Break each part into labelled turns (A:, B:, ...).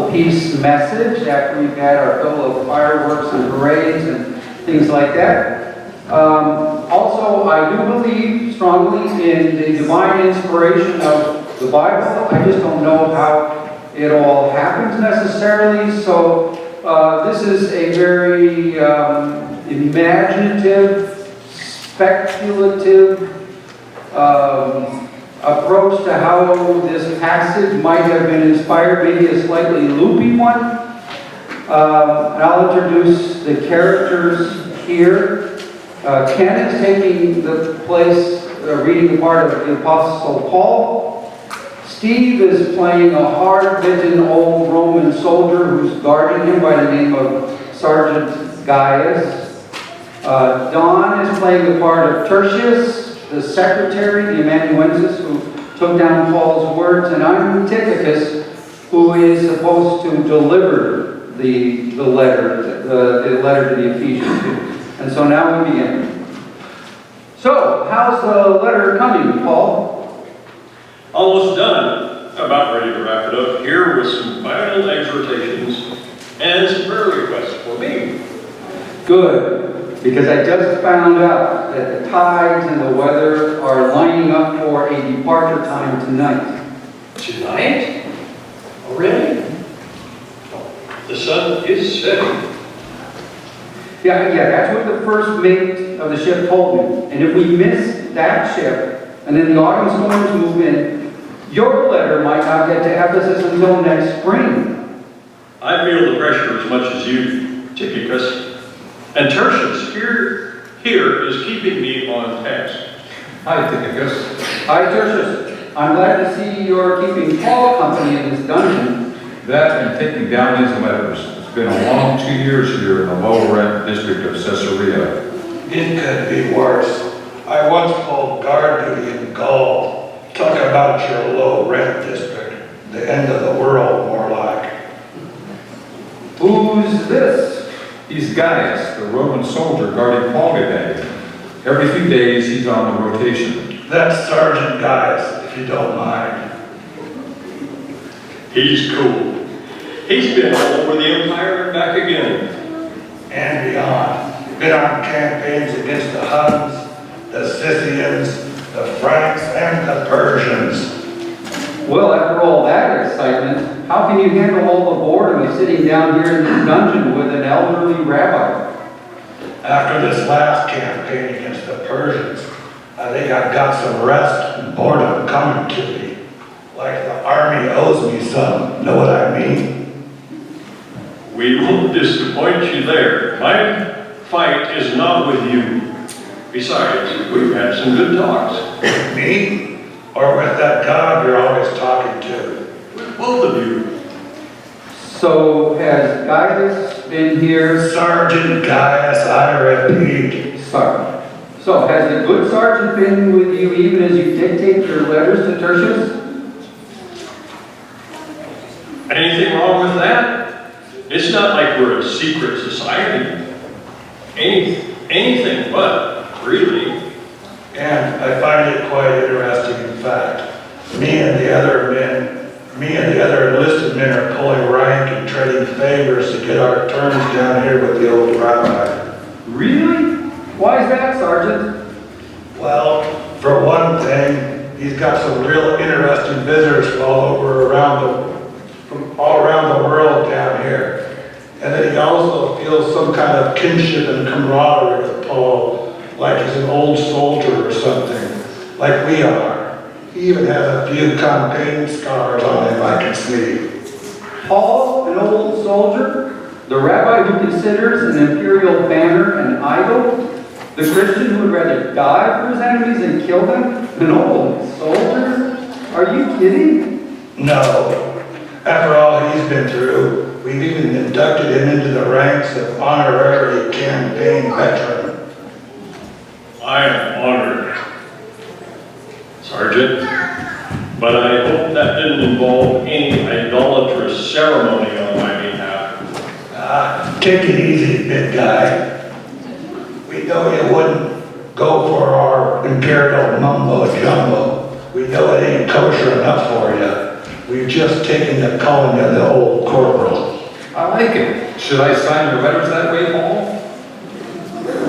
A: of peace message after we've had our fill of fireworks and parades and things like that. Also, I do believe strongly in the divine inspiration of the Bible. I just don't know how it all happens necessarily. So this is a very imaginative, speculative approach to how this passage might have been inspired, maybe a slightly loopy one. And I'll introduce the characters here. Ken is taking the place, reading the part of the Apostle Paul. Steve is playing a hard-bitten old Roman soldier who's guarding him by the name of Sergeant Gaius. Don is playing the part of Tertius, the secretary, the amanuensis, who took down Paul's words, and I'm Tychicus, who is supposed to deliver the letter to the Ephesians. And so now we begin. So, how's the letter coming, Paul?
B: Almost done. About ready to wrap it up here with some final exhortations and some prayer requests for me.
A: Good, because I just found out that the tides and the weather are lining up for a departure time tonight.
B: Tonight? Oh, really? The sun is setting.
A: Yeah, that's what the first mate of the ship told me. And if we miss that ship, and then the autumn storms move in, your letter might not get to Ephesus until next spring.
B: I feel the pressure as much as you, Tychicus. And Tertius here is keeping me on task.
C: Hi, Tychicus.
A: Hi, Tertius. I'm glad to see you're keeping Paul company in this dungeon.
C: That and taking down his letters. It's been a long 2 years here in the low-rent district of Caesarea.
D: It could be worse. I once pulled guard duty in Gaul. Talk about your low-rent district. The end of the world, more like.
A: Who's this?
C: He's Gaius, the Roman soldier guarding Paul today. Every few days he's on the rotation.
D: That's Sergeant Gaius, if you don't mind.
B: He's cool. He's been all over the Empire and back again.
D: And beyond. Been on campaigns against the Huns, the Scythians, the Franks, and the Persians.
A: Well, after all that excitement, how can you handle all the boredom of sitting down here in this dungeon with an elderly rabbi?
D: After this last campaign against the Persians, I think I've got some rest and boredom coming to me. Like the army owes me some, know what I mean?
B: We won't disappoint you there. My fight is not with you. Besides, we've had some good talks.
D: With me? Or with that God you're always talking to?
B: With both of you.
A: So, has Gaius been here?
D: Sergeant Gaius, I repeat.
A: Sorry. So, has the good sergeant been with you even as you dictate your letters to Tertius?
B: Anything wrong with that? It's not like we're a secret society. Anything but, really.
D: And I find it quite interesting, in fact. Me and the other enlisted men are pulling rank and trading favors to get our turns down here with the old rabbi.
A: Really? Why is that, Sergeant?
D: Well, for one thing, he's got some real interesting visitors from all around the world down here. And then he also feels some kind of kinship and camaraderie with Paul, like he's an old soldier or something, like we are. He even has a few campaign scars on him I can see.
A: Paul, an old soldier? The rabbi who considers an imperial banner an idol? The Christian who would rather die for his enemies than kill them? An old soldier? Are you kidding?
D: No. After all he's been through, we've even inducted him into the ranks of honorary campaign veteran.
B: I am honored, Sergeant, but I hope that didn't involve any idolatrous ceremony on my behalf.
D: Take it easy, big guy. We know you wouldn't go for our imperial mumbo jumbo. We know it ain't kosher enough for you. We've just taken to calling you the old corporal.
C: I like it. Should I sign your letters that way, Paul?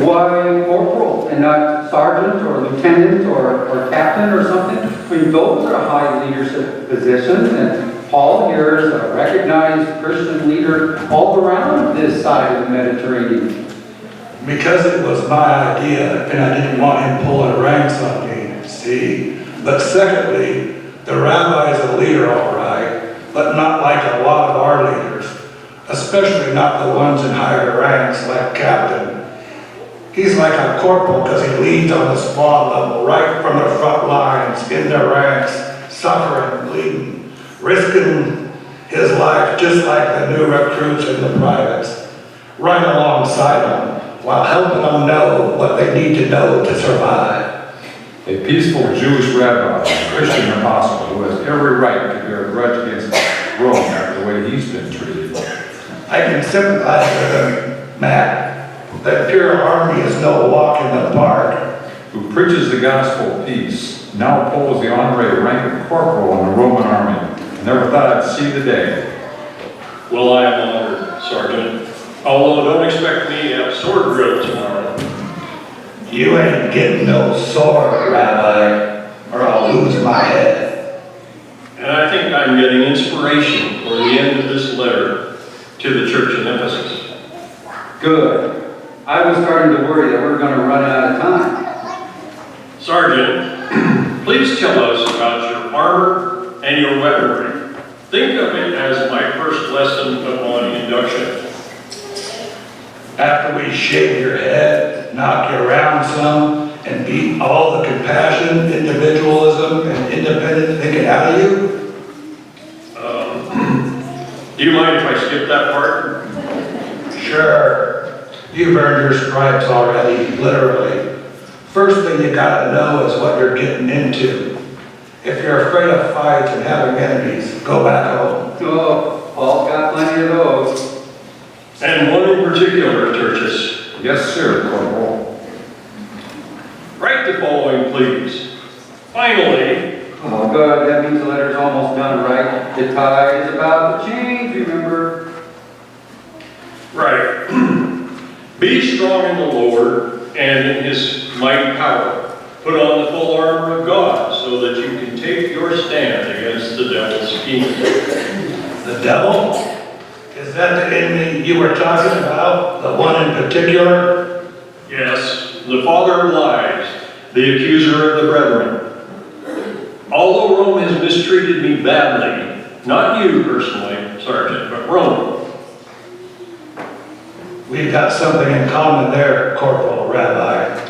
A: Why corporal and not sergeant or lieutenant or captain or something? I mean, those are high leadership positions, and Paul here is a recognized Christian leader all around this side of the Mediterranean.
D: Because it was my idea, and I didn't want him pulling ranks on me, see? But secondly, the rabbi is a leader, all right, but not like a lot of our leaders, especially not the ones in higher ranks like captain. He's like a corporal because he leads on the squad level, right from the front lines, in their ranks, suffering, bleeding, risking his life just like the new recruits and the privates, right alongside them, while helping them know what they need to know to survive.
C: A peaceful Jewish rabbi, a Christian apostle, who has every right to bear a grudge against Rome after the way he's been treated.
D: I can sympathize with him, Matt. The Imperial Army is no walk in the park.
C: Who preaches the gospel of peace, now holds the honorary rank of corporal in the Roman army. Never thought I'd see the day.
B: Well, I am honored, Sergeant. Although don't expect me at sword drill tomorrow.
D: You ain't getting no sword, Rabbi, or I'll lose my head.
B: And I think I'm getting inspiration for the end of this letter to the church in Ephesus.
A: Good. I was starting to worry that we're going to run out of time.
B: Sergeant, please tell us about your armor and your weaponry. Think of it as my first lesson upon induction.
D: After we shave your head, knock you around some, and beat all the compassion, individualism, and independent thinking out of you?
B: Do you mind if I skip that part?
D: Sure. You've earned your stripes already, literally. First thing you gotta know is what you're getting into. If you're afraid of fights and having enemies, go back home.
A: Oh, Paul's got plenty of those.
B: And one in particular, Tertius.
C: Yes, sir, corporal.
B: Write the following, please. Finally,
A: Oh, good. That means the letter's almost done, right? The tide is about to change, remember?
B: right. Be strong in the Lord and in his mighty power. Put on the full armor of God so that you can take your stand against the devil's schemes.
D: The devil? Is that the enemy you were talking about? The one in particular?
B: Yes, the father of lies, the accuser of the brethren. Although Rome has mistreated me badly, not you personally, Sergeant, but Rome.
D: We've got something in common there, Corporal Rabbi.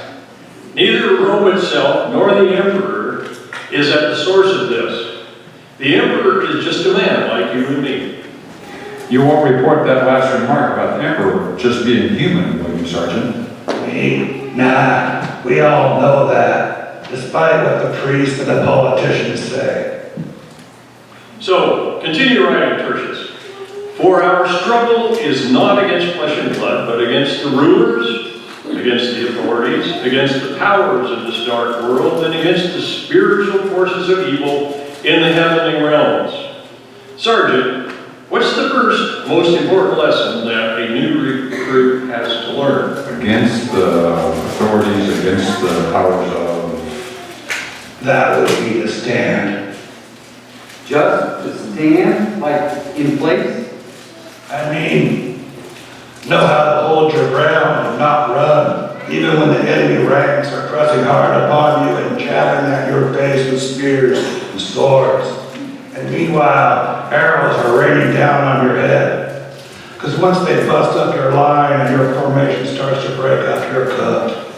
B: Neither Rome itself nor the emperor is at the source of this. The emperor is just a man like you and me.
C: You won't report that last remark about the emperor just being human, will you, Sergeant?
D: Me? Nah, we all know that, despite what the priests and the politicians say.
B: So, continue writing, Tertius. For our struggle is not against flesh and blood, but against the rulers, against the authorities, against the powers of this dark world, and against the spiritual forces of evil in the heavenly realms. Sergeant, what's the first most important lesson that a new recruit has to learn?
C: Against the authorities, against the powers of...
D: That would be to stand.
A: Just to stand, like, in place?
D: I mean, know how to hold your ground and not run, even when the enemy ranks are pressing hard upon you and jabbing at your face with spears and swords. And meanwhile, arrows are raining down on your head. Because once they bust up your line and your formation starts to break up, you're cooked.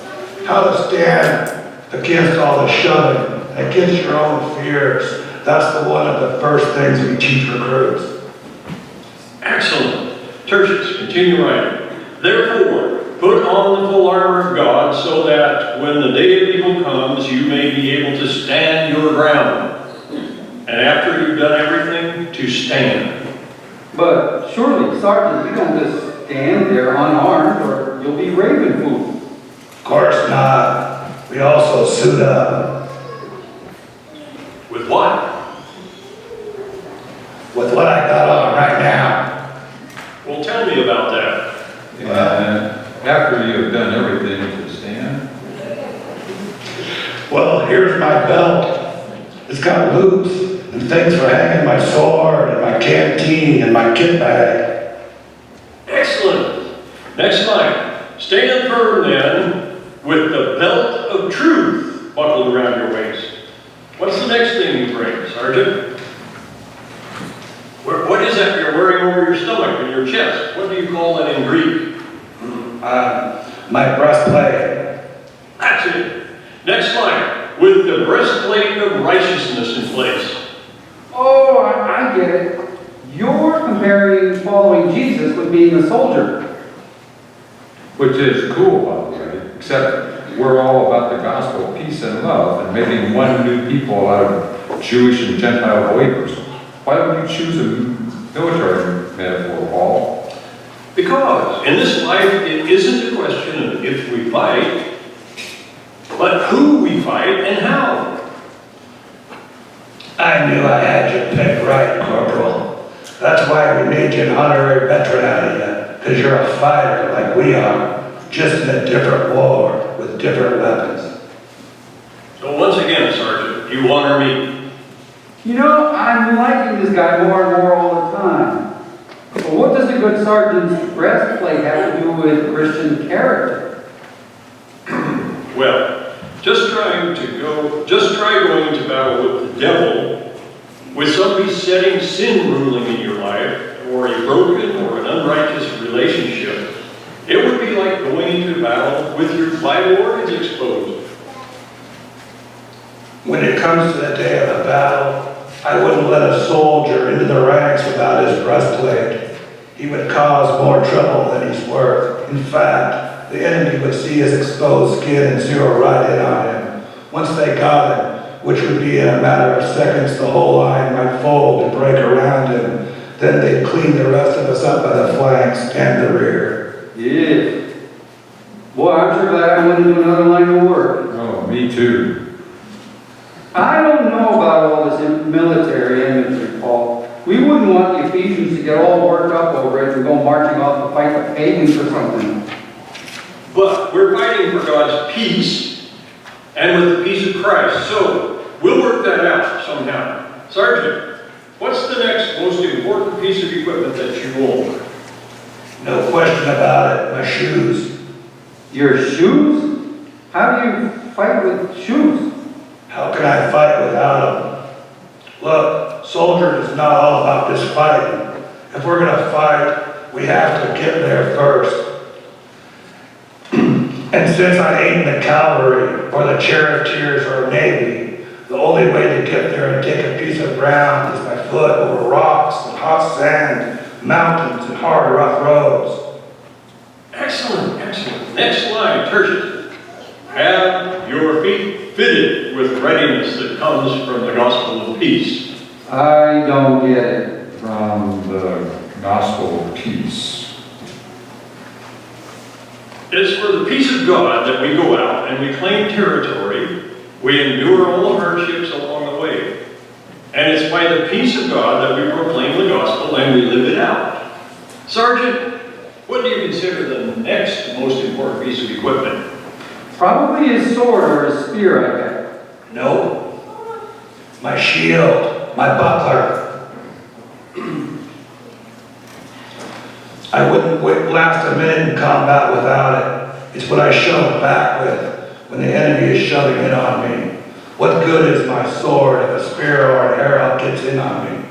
D: How to stand against all the shoving, against your own fears. That's one of the first things we teach recruits.
B: Excellent. Tertius, continue writing. Therefore, put on the full armor of God so that when the day of evil comes, you may be able to stand your ground. And after you've done everything, to stand.
A: But surely, Sergeant, you don't just stand there unarmed or you'll be raven food.
D: Of course not. We also suit up.
B: With what?
D: with what I got on right now.
B: Well, tell me about that.
C: And after you have done everything to stand,
D: Well, here's my belt. It's got loops and things for hanging my sword and my canteen and my kit bag.
B: Excellent. Next line. Stand firm then with the belt of truth buckled around your waist. What's the next thing you bring, Sergeant? What is that you're wearing over your stomach and your chest? What do you call that in Greek?
D: My breastplate.
B: That's it. Next line. With the breastplate of righteousness in place.
A: Oh, I get it. You're comparing following Jesus with being a soldier.
C: which is cool, by the way, except we're all about the gospel of peace and love and making one new people out of Jewish and Gentile believers. Why would you choose a military metaphor, Paul?
B: Because in this life, it isn't a question of if we fight, but who we fight and how.
D: I knew I had you picked right, Corporal. That's why we made you an honorary veteran out of you, because you're a fighter like we are, just in a different war with different weapons.
B: So once again, Sergeant, you honor me.
A: You know, I'm liking this guy more and more all the time. But what does a good sergeant's breastplate have to do with Christian character?
B: Well, just try going to battle with the devil, with some besetting sin ruling in your life, or a broken or an unrighteous relationship. It would be like going into battle with your vital organs exposed.
D: When it comes to the day of the battle, I wouldn't let a soldier into the ranks without his breastplate. He would cause more trouble than he's worth. In fact, the enemy would see his exposed skin and zero right in on him. Once they got him, which would be in a matter of seconds, the whole line might fold and break around him. Then they'd clean the rest of us up by the flanks and the rear.
A: Yeah. Boy, I'm sure glad I went into another line of work.
C: Oh, me too.
A: I don't know about all this military imagery, Paul. We wouldn't want the Ephesians to get all worked up over it and go marching off to fight the pagans or something.
B: But we're fighting for God's peace and with the peace of Christ. So we'll work that out somehow. Sergeant, what's the next most important piece of equipment that you own?
D: No question about it, my shoes.
A: Your shoes? How do you fight with shoes?
D: How can I fight without them? Look, soldiers is not all about just fighting. If we're going to fight, we have to get there first. And since I ain't in the cavalry, or the charioteers, or Navy, the only way to get there and take a piece of ground is by foot over rocks and hot sand, mountains and hard, rough roads.
B: Excellent, excellent. Next line, Tertius. Have your feet fitted with readiness that comes from the gospel of peace.
A: I don't get it.
C: From the gospel of peace.
B: It's for the peace of God that we go out and we claim territory. We endure all the hardships along the way. And it's by the peace of God that we proclaim the gospel and we live it out. Sergeant, what do you consider the next most important piece of equipment?
A: Probably his sword or his spear, I bet.
D: No. My shield, my buckler. I wouldn't last a minute in combat without it. It's what I shove back with when the enemy is shoving in on me. What good is my sword if a spear or an arrow gets in on me?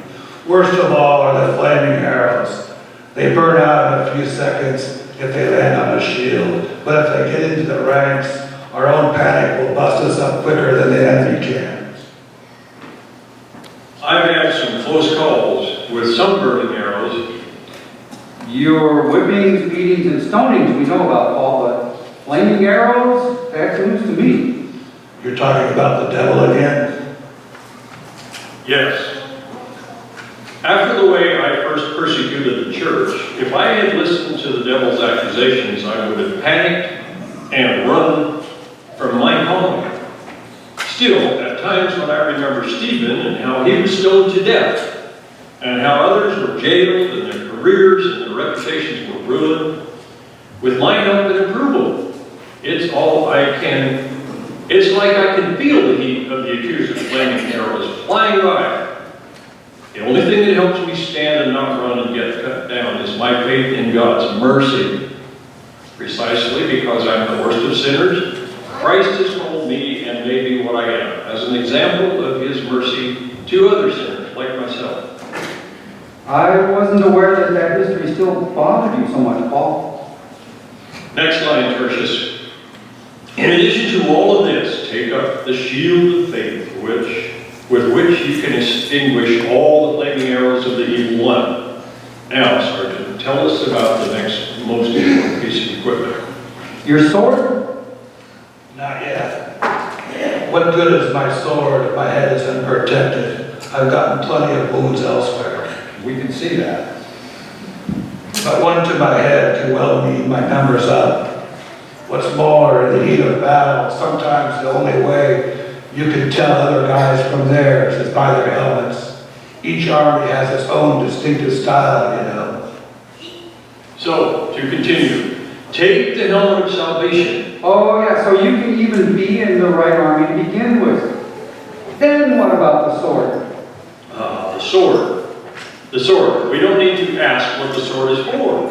D: Worst of all are the flaming arrows. They burn out in a few seconds if they land on a shield. But if they get into the ranks, our own panic will bust us up quicker than the enemy can.
B: I've had some close calls with some burning arrows.
A: Your whippings, beatings, and stonings we know about, Paul, but flaming arrows? That's news to me.
D: You're talking about the devil again?
B: Yes. After the way I first persecuted the church, if I had listened to the devil's accusations, I would have panicked and run from my calling. Still, at times when I remember Stephen and how he was stoned to death, and how others were jailed and their careers and their reputations were ruined. With my help and approval, it's like I can feel the heat of the accuser's flaming arrows flying by. The only thing that helps me stand and not run and get cut down is my faith in God's mercy. Precisely because I'm the worst of sinners, Christ has called me and made me what I am, as an example of his mercy to other sinners like myself.
A: I wasn't aware that that history still bothered you so much, Paul.
B: Next line, Tertius. In addition to all of this, take up the shield of faith, with which you can extinguish all the flaming arrows of the evil one. Now, Sergeant, tell us about the next most important piece of equipment.
A: Your sword?
D: Not yet. What good is my sword if my head is unprotected? I've gotten plenty of wounds elsewhere.
C: We can see that.
D: But one to my head can well mean my number's up. What's more, in the heat of battle, sometimes the only way you can tell other guys from theirs is by their helmets. Each army has its own distinctive style, you know.
B: So, to continue, take the helmet of salvation.
A: Oh yeah, so you can even be in the right army to begin with. Then what about the sword?
B: The sword. The sword. We don't need to ask what the sword is for.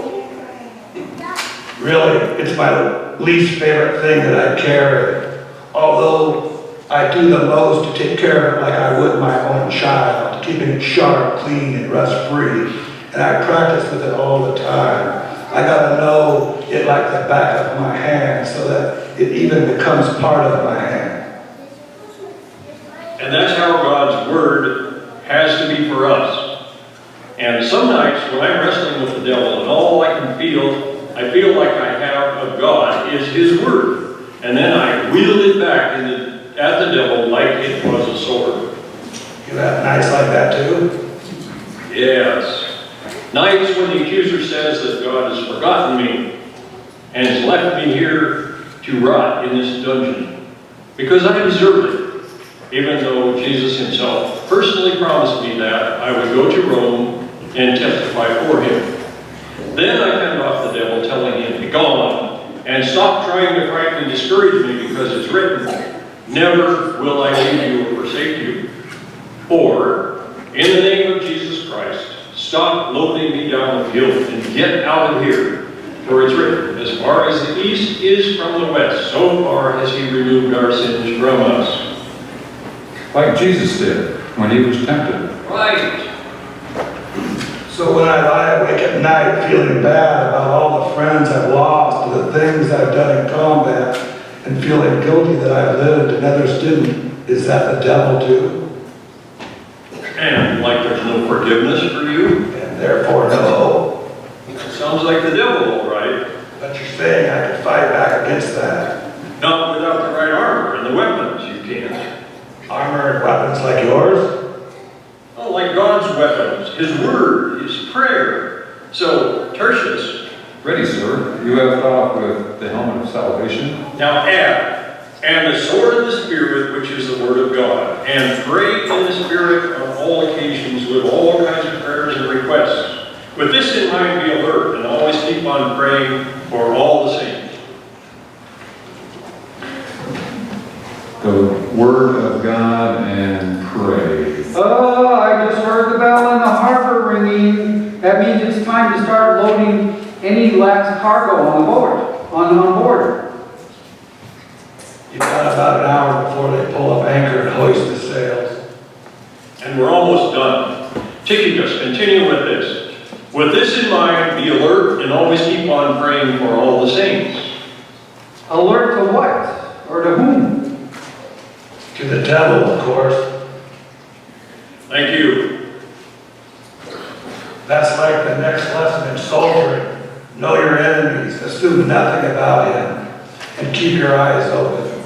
D: Really, it's my least favorite thing that I carry. Although I do the most to take care of it like I would my own child, keeping it sharp, clean, and rust-free. And I practice with it all the time. I gotta know it like the back of my hand so that it even becomes part of my hand.
B: And that's how God's word has to be for us. And some nights when I'm wrestling with the devil and all I feel like I have of God is his word. And then I wield it back at the devil like it was a sword.
D: You have nights like that too?
B: Yes. Nights when the accuser says that God has forgotten me and has left me here to rot in this dungeon because I deserve it, even though Jesus himself personally promised me that I would go to Rome and testify for him. Then I fend off the devil, telling him, "Begone, and stop trying to frankly discourage me because it's written, never will I leave you or forsake you." Or, in the name of Jesus Christ, stop loading me down with guilt and get out of here. For it's written, as far as the east is from the west, so far has he removed our sins from us.
C: Like Jesus did when he was tempted.
B: Right.
D: So when I lie awake at night feeling bad about all the friends I've lost and the things I've done in combat and feeling guilty that I've lived and others didn't, is that the devil too?
B: And like there's no forgiveness for you?
D: And therefore no hope.
B: Sounds like the devil, all right.
D: But you're saying I can fight back against that.
B: Not without the right armor and the weapons, you can't.
D: Armor and weapons like yours?
B: Oh, like God's weapons, his word, his prayer. So, Tertius.
C: Ready, sir. You have off with the helmet of salvation.
B: Now add, and the sword of the Spirit, which is the word of God, and pray in the Spirit on all occasions with all kinds of prayers and requests. With this in mind, be alert and always keep on praying for all the saints.
C: The word of God and pray.
A: Oh, I just heard the bell in the harbor ringing. That means it's time to start loading any last cargo on board.
D: You've got about an hour before they pull up anchor and hoist the sails.
B: And we're almost done. Tychicus, continue with this. With this in mind, be alert and always keep on praying for all the saints.
A: Alert to what? Or to whom?
D: To the devil, of course.
B: Thank you.
D: That's like the next lesson in soldiering. Know your enemies, assume nothing about him, and keep your eyes open.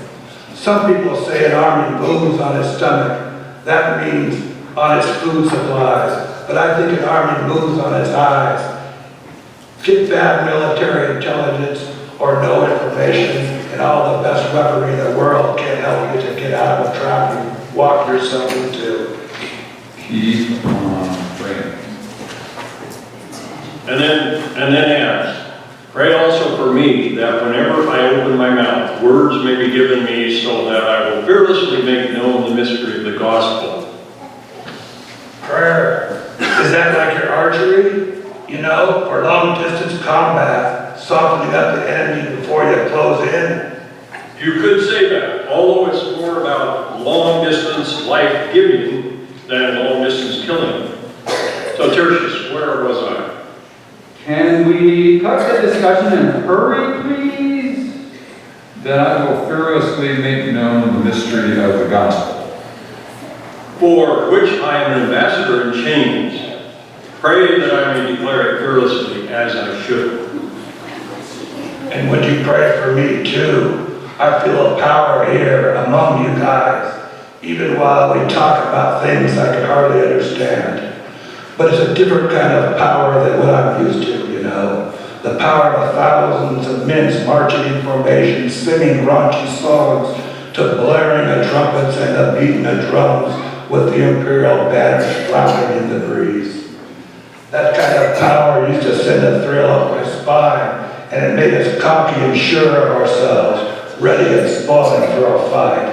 D: Some people say an army moves on its stomach. That means on its food supplies. But I think an army moves on its eyes. Get bad military intelligence or no information, and all the best weaponry in the world can't help you to get out of a trap you walk yourself into.
C: Keep on praying.
B: And then adds, pray also for me, that whenever I open my mouth, words may be given me, so that I will fearlessly make known the mystery of the gospel.
D: Prayer, is that like your archery? You know, for long distance combat, softening up the enemy before you close in?
B: You could say that, although it's more about long distance life giving than long distance killing. So Tertius, where was I?
A: Can we cut the discussion and hurry, please?
C: Then I will fearlessly make known the mystery of the gospel.
B: For which I am an ambassador in chains. Pray that I may declare it fearlessly as I should.
D: And would you pray for me too? I feel a power here among you guys, even while we talk about things I can hardly understand. But it's a different kind of power than what I'm used to, you know. The power of thousands of men marching in formation, singing raunchy songs, to blaring of trumpets and the beating of drums with the imperial banners flapping in the breeze. That kind of power used to send a thrill up my spine, and it made us cocky and sure of ourselves, ready and spawning for a fight.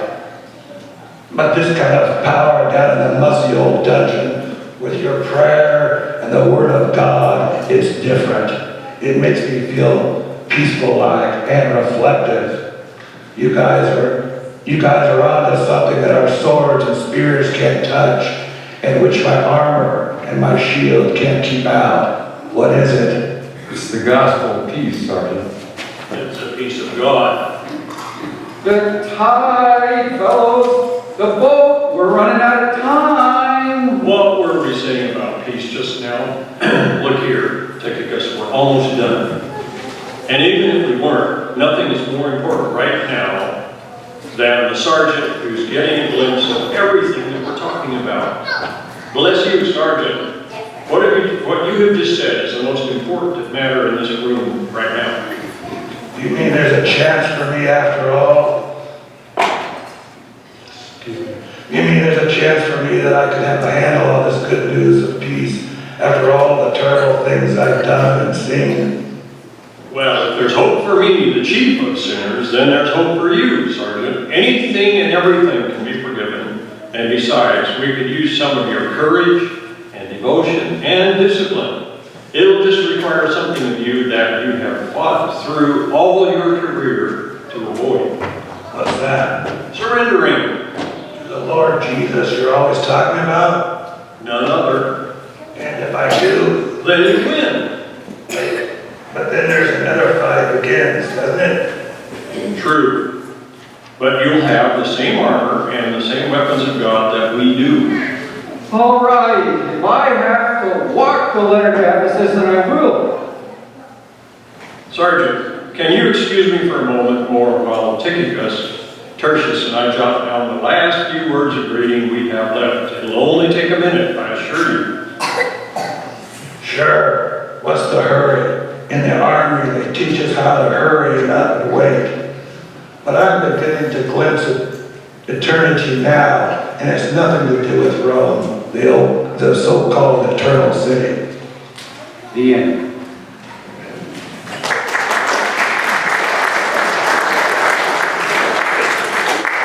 D: But this kind of power down in the musty old dungeon, with your prayer and the word of God, it's different. It makes me feel peaceful-like and reflective. You guys are onto something that our swords and spears can't touch, and which my armor and my shield can't keep out. What is it?
C: It's the gospel of peace, Sergeant.
B: It's a piece of God.
A: The tide, fellows. The boat. We're running out of time.
B: What were we saying about peace just now? Look here, Tychicus, we're almost done. And even if we weren't, nothing is more important right now than the sergeant who's getting a glimpse of everything that we're talking about. Bless you, Sergeant. What you have just said is the most important matter in this room right now.
D: You mean there's a chance for me after all? You mean there's a chance for me that I could have a handle on this good news of peace after all the terrible things I've done and seen?
B: Well, if there's hope for me, the chief of sinners, then there's hope for you, Sergeant. Anything and everything can be forgiven. And besides, we could use some of your courage and devotion and discipline. It'll just require something of you that you have fought through all your career to avoid.
D: What's that?
B: Surrendering.
D: The Lord Jesus you're always talking about?
B: None other.
D: And if I do,
B: Then you win.
D: but then there's another fight begins, doesn't it?
B: True. But you'll have the same armor and the same weapons of God that we do.
A: All right. If I have to walk the letter to Ephesus, then I will.
B: Sergeant, can you excuse me for a moment more while Tychicus, Tertius, and I jot down the last few words of greeting we have left? It'll only take a minute, I assure you.
D: Sure. What's the hurry? In the army, they teach us how to hurry, not to wait. But I'm beginning to glimpse at eternity now, and it's nothing to do with Rome, the so-called eternal city.
A: The end.